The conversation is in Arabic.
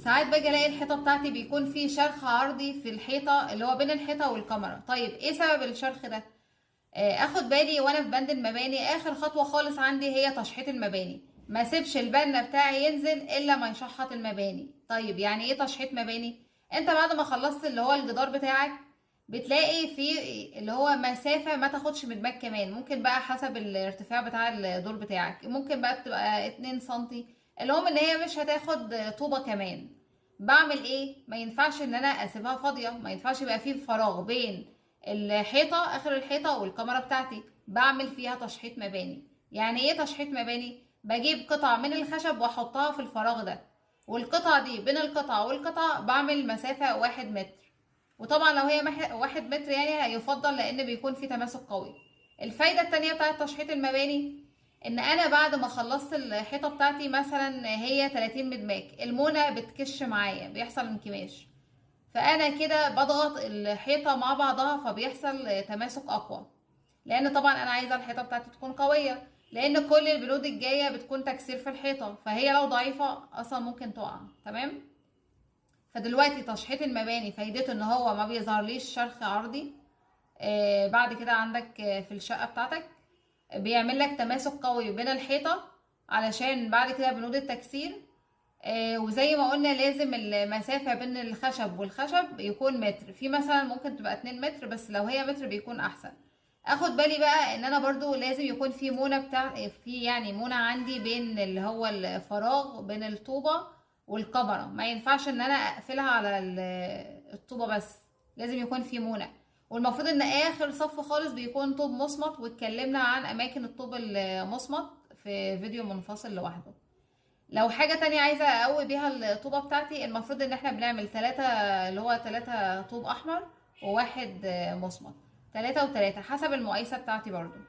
ساعات باجي الاقي الحيطه بتاعتي بيكون في شرخ عرضي في الحيطه اللي هو بين الحيطه والكاميرا. طيب ايه سبب الشرخ ده؟ اخد بالي وانا في بند المباني، اخر خطوه خالص عندي هي تشحيط المباني. ما سيبش البنا بتاعي ينزل الا ما يشحط المباني. طيب يعني ايه تشحيط مباني؟ انت بعد ما خلصت اللي هو الجدار بتاعك بتلاقي في اللي هو مسافه ما تاخدش من دماغك كمان، ممكن بقى حسب الارتفاع بتاع الدور بتاعك، ممكن بقى تبقى 2 سنتي، المهم ان هي مش هتاخد طوبه كمان. بعمل ايه؟ ما ينفعش ان انا اسيبها فاضيه، ما ينفعش يبقى فيه فراغ بين الحيطه، اخر الحيطه والكاميرا بتاعتي. بعمل فيها تشحيط مباني. يعني ايه تشحيط مباني؟ بجيب قطع من الخشب واحطها في الفراغ ده، والقطع دي بين القطع والقطع بعمل مسافه 1 متر. وطبعا لو هي 1 متر يعني هيفضل، لان بيكون في تماسك قوي. الفايده التانية بتاعت تشحيط المباني ان انا بعد ما خلصت الحيطه بتاعتي مثلا هي 30 مدماج، المونه بتكش معايا، بيحصل انكماش، فانا كده بضغط الحيطه مع بعضها فبيحصل تماسك اقوى. لان طبعا انا عايزه الحيطه بتاعتي تكون قويه، لان كل البنود الجايه بتكون تكسير في الحيطه، فهي لو ضعيفه اصلا ممكن تقع. تمام. فدلوقتي تشحيط المباني فايدته ان هو ما بيظهرليش شرخ عرضي. بعد كده عندك في الشقه بتاعتك بيعمل لك تماسك قوي بين الحيطه، علشان بعد كده بنود التكسير. وزي ما قلنا لازم المسافة بين الخشب والخشب يكون متر، في مثلا ممكن تبقى 2 متر، بس لو هي متر بيكون احسن. اخد بالي بقى ان انا برضو لازم يكون في مونة في يعني مونة عندي بين اللي هو الفراغ بين الطوبة والكاميرا. ما ينفعش ان انا اقفلها على الطوبة بس، لازم يكون في مونة. والمفروض ان اخر صف خالص بيكون طوب مصمت، واتكلمنا عن اماكن الطوب المصمت في فيديو منفصل لوحده. لو حاجة تانية عايزة اقوي بيها الطوبة بتاعتي، المفروض ان احنا بنعمل 3، اللي هو 3 طوب احمر وواحد مصمت، 3 و3 حسب المقايسة بتاعتي برضو.